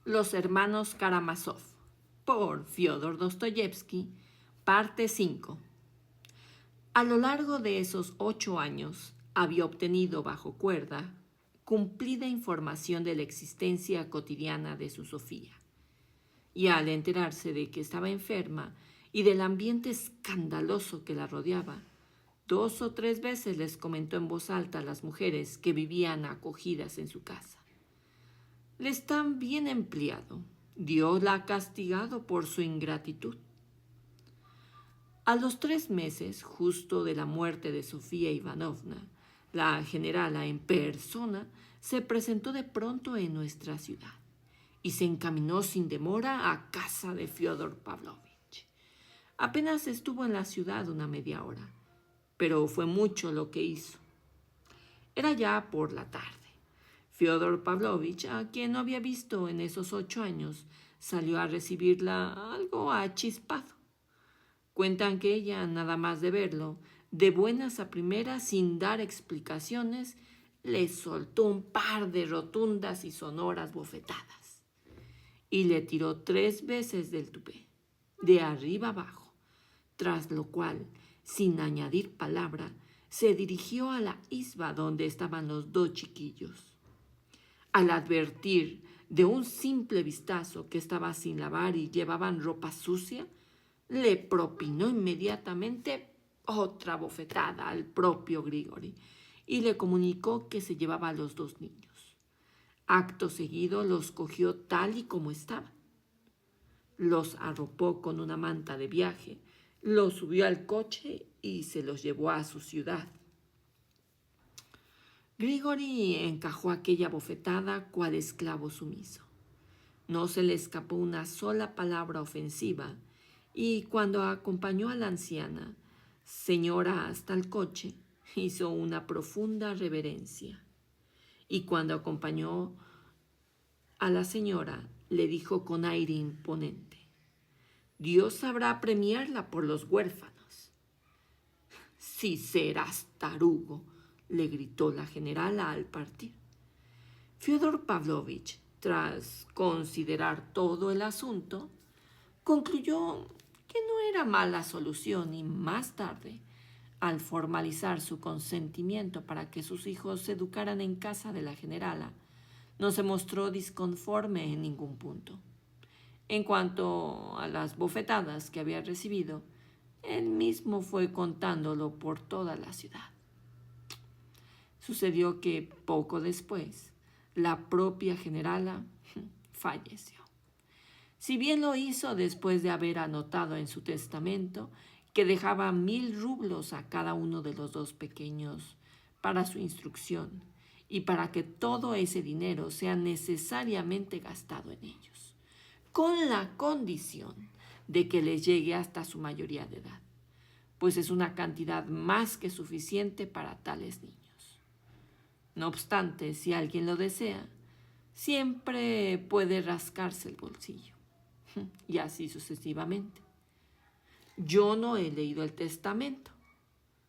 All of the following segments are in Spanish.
Los hermanos Karamazov, por Fyodor Dostoyevsky, parte 5. A lo largo de esos 8 años había obtenido bajo cuerda cumplida información de la existencia cotidiana de su Sofía. Y al enterarse de que estaba enferma y del ambiente escandaloso que la rodeaba, 2 o 3 veces les comentó en voz alta a las mujeres que vivían acogidas en su casa. Le están bien empleado. Dios la ha castigado por su ingratitud. A los 3 meses, justo de la muerte de Sofía Ivanovna, la generala en persona se presentó de pronto en nuestra ciudad y se encaminó sin demora a casa de Fyodor Pavlovich. Apenas estuvo en la ciudad una media hora, pero fue mucho lo que hizo. Era ya por la tarde. Fyodor Pavlovich, a quien no había visto en esos 8 años, salió a recibirla algo achispado. Cuentan que ella, nada más de verlo, de buenas a primeras, sin dar explicaciones, le soltó un par de rotundas y sonoras bofetadas y le tiró 3 veces del tupé, de arriba abajo, tras lo cual, sin añadir palabra, se dirigió a la isba donde estaban los 2 chiquillos. Al advertir de un simple vistazo que estaba sin lavar y llevaban ropa sucia, le propinó inmediatamente otra bofetada al propio Grigori y le comunicó que se llevaba a los 2 niños. Acto seguido los cogió tal y como estaban. Los arropó con una manta de viaje, los subió al coche y se los llevó a su ciudad. Grigori encajó aquella bofetada cual esclavo sumiso. No se le escapó una sola palabra ofensiva y cuando acompañó a la anciana, señora, hasta el coche, hizo una profunda reverencia. Y cuando acompañó a la señora, le dijo con aire imponente: Dios sabrá premiarla por los huérfanos. Si serás tarugo, le gritó la generala al partir. Fyodor Pavlovich, tras considerar todo el asunto, concluyó que no era mala solución y más tarde, al formalizar su consentimiento para que sus hijos se educaran en casa de la generala, no se mostró disconforme en ningún punto. En cuanto a las bofetadas que había recibido, él mismo fue contándolo por toda la ciudad. Sucedió que poco después, la propia generala falleció. Si bien lo hizo después de haber anotado en su testamento que dejaba 1000 rublos a cada uno de los 2 pequeños para su instrucción y para que todo ese dinero sea necesariamente gastado en ellos, con la condición de que les llegue hasta su mayoría de edad, pues es una cantidad más que suficiente para tales niños. No obstante, si alguien lo desea, siempre puede rascarse el bolsillo. Y así sucesivamente. Yo no he leído el testamento,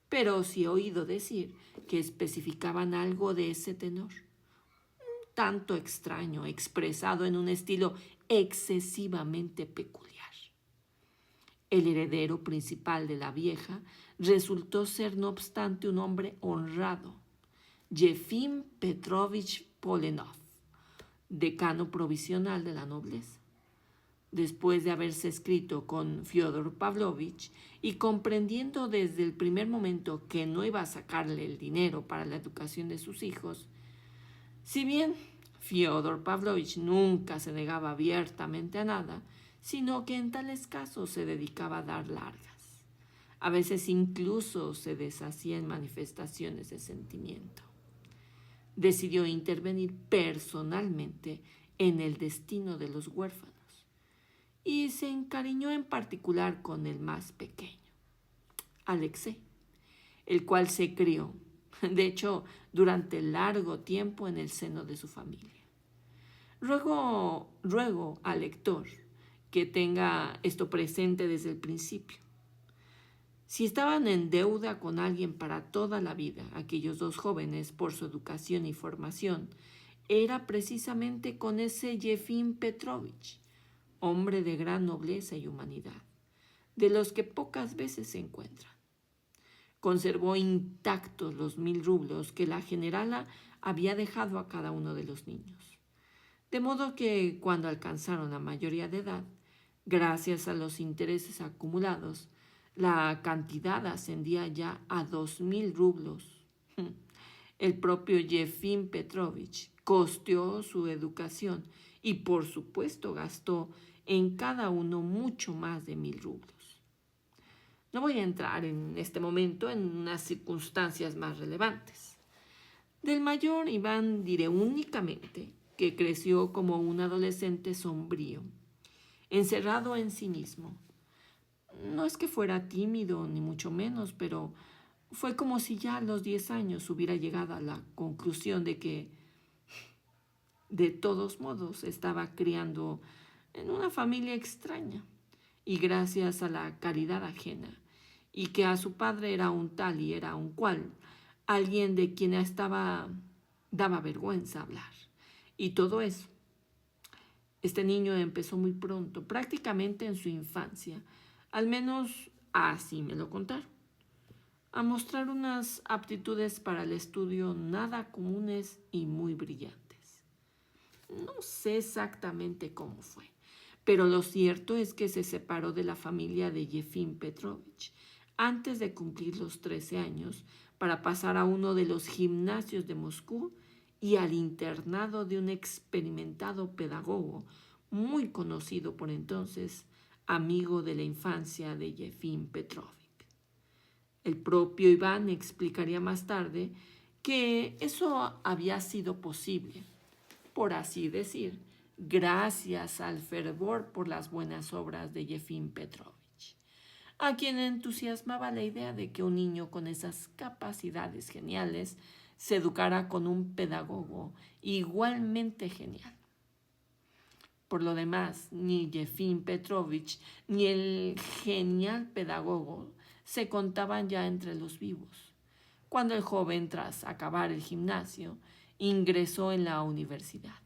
pero sí he oído decir que especificaban algo de ese tenor. Un tanto extraño, expresado en un estilo excesivamente peculiar. El heredero principal de la vieja resultó ser, no obstante, un hombre honrado, Yefim Petrovich Polenov, decano provisional de la nobleza. Después de haberse escrito con Fyodor Pavlovich y comprendiendo desde el primer momento que no iba a sacarle el dinero para la educación de sus hijos, si bien Fyodor Pavlovich nunca se negaba abiertamente a nada, sino que en tales casos se dedicaba a dar largas. A veces incluso se deshacía en manifestaciones de sentimiento. Decidió intervenir personalmente en el destino de los huérfanos y se encariñó en particular con el más pequeño, Alexei, el cual se crió, de hecho, durante largo tiempo en el seno de su familia. Ruego al lector que tenga esto presente desde el principio. Si estaban en deuda con alguien para toda la vida, aquellos 2 jóvenes, por su educación y formación, era precisamente con ese Yefim Petrovich, hombre de gran nobleza y humanidad, de los que pocas veces se encuentran. Conservó intactos los 1.000 rublos que la generala había dejado a cada uno de los niños. De modo que cuando alcanzaron la mayoría de edad, gracias a los intereses acumulados, la cantidad ascendía ya a 2.000 rublos. El propio Yefim Petrovich costeó su educación y por supuesto gastó en cada uno mucho más de 1.000 rublos. No voy a entrar en este momento en unas circunstancias más relevantes. Del mayor Iván diré únicamente que creció como un adolescente sombrío, encerrado en sí mismo. No es que fuera tímido, ni mucho menos, pero fue como si ya a los 10 años hubiera llegado a la conclusión de que, de todos modos, estaba criando en una familia extraña y gracias a la caridad ajena, y que a su padre era un tal y era un cual, alguien de quien daba vergüenza hablar. Y todo eso. Este niño empezó muy pronto, prácticamente en su infancia, al menos así me lo contaron, a mostrar unas aptitudes para el estudio nada comunes y muy brillantes. No sé exactamente cómo fue, pero lo cierto es que se separó de la familia de Yefim Petrovich antes de cumplir los 13 años para pasar a uno de los gimnasios de Moscú y al internado de un experimentado pedagogo muy conocido por entonces, amigo de la infancia de Yefim Petrovich. El propio Iván explicaría más tarde que eso había sido posible, por así decir, gracias al fervor por las buenas obras de Yefim Petrovich, a quien entusiasmaba la idea de que un niño con esas capacidades geniales se educara con un pedagogo igualmente genial. Por lo demás, ni Yefim Petrovich ni el genial pedagogo se contaban ya entre los vivos, cuando el joven, tras acabar el gimnasio, ingresó en la universidad.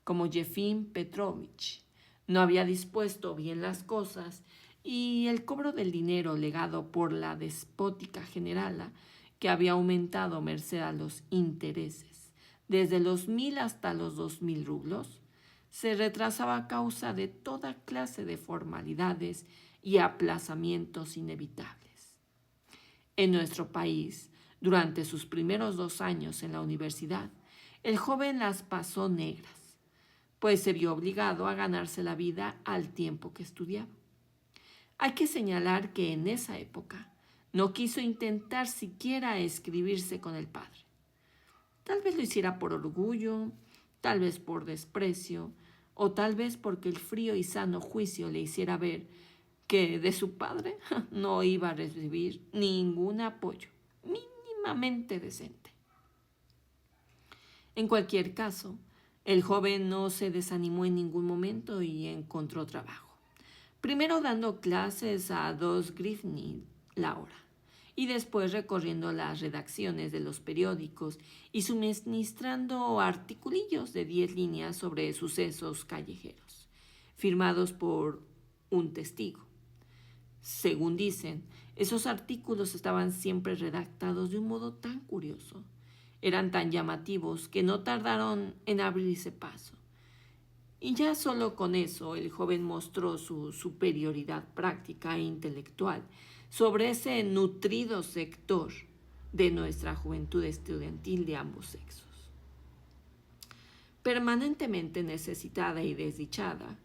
Como Yefim Petrovich no había dispuesto bien las cosas y el cobro del dinero legado por la despótica generala, que había aumentado merced a los intereses, desde los 1.000 hasta los 2.000 rublos, se retrasaba a causa de toda clase de formalidades y aplazamientos inevitables. En nuestro país, durante sus primeros 2 años en la universidad, el joven las pasó negras, pues se vio obligado a ganarse la vida al tiempo que estudiaba. Hay que señalar que en esa época no quiso intentar siquiera escribirse con el padre. Tal vez lo hiciera por orgullo, tal vez por desprecio, o tal vez porque el frío y sano juicio le hiciera ver que de su padre no iba a recibir ningún apoyo mínimamente decente. En cualquier caso, el joven no se desanimó en ningún momento y encontró trabajo. Primero dando clases a 2 grivny la hora, y después recorriendo las redacciones de los periódicos y suministrando articulillos de 10 líneas sobre sucesos callejeros, firmados por un testigo. Según dicen, esos artículos estaban siempre redactados de un modo tan curioso, eran tan llamativos que no tardaron en abrirse paso. Y ya solo con eso el joven mostró su superioridad práctica e intelectual sobre ese nutrido sector de nuestra juventud estudiantil de ambos sexos. Permanentemente necesitada y desdichada,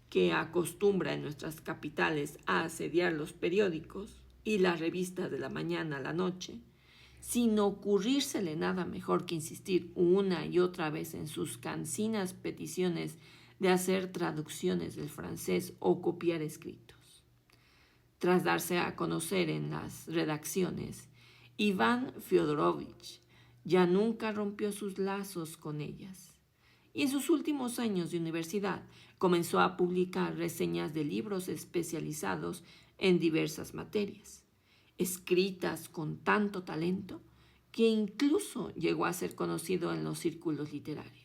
que acostumbra en nuestras capitales a asediar los periódicos y las revistas de la mañana a la noche, sin ocurrírsele nada mejor que insistir una y otra vez en sus cansinas peticiones de hacer traducciones del francés o copiar escritos. Tras darse a conocer en las redacciones, Iván Fyodorovich ya nunca rompió sus lazos con ellas, y en sus últimos años de universidad comenzó a publicar reseñas de libros especializados en diversas materias, escritas con tanto talento que incluso llegó a ser conocido en los círculos literarios.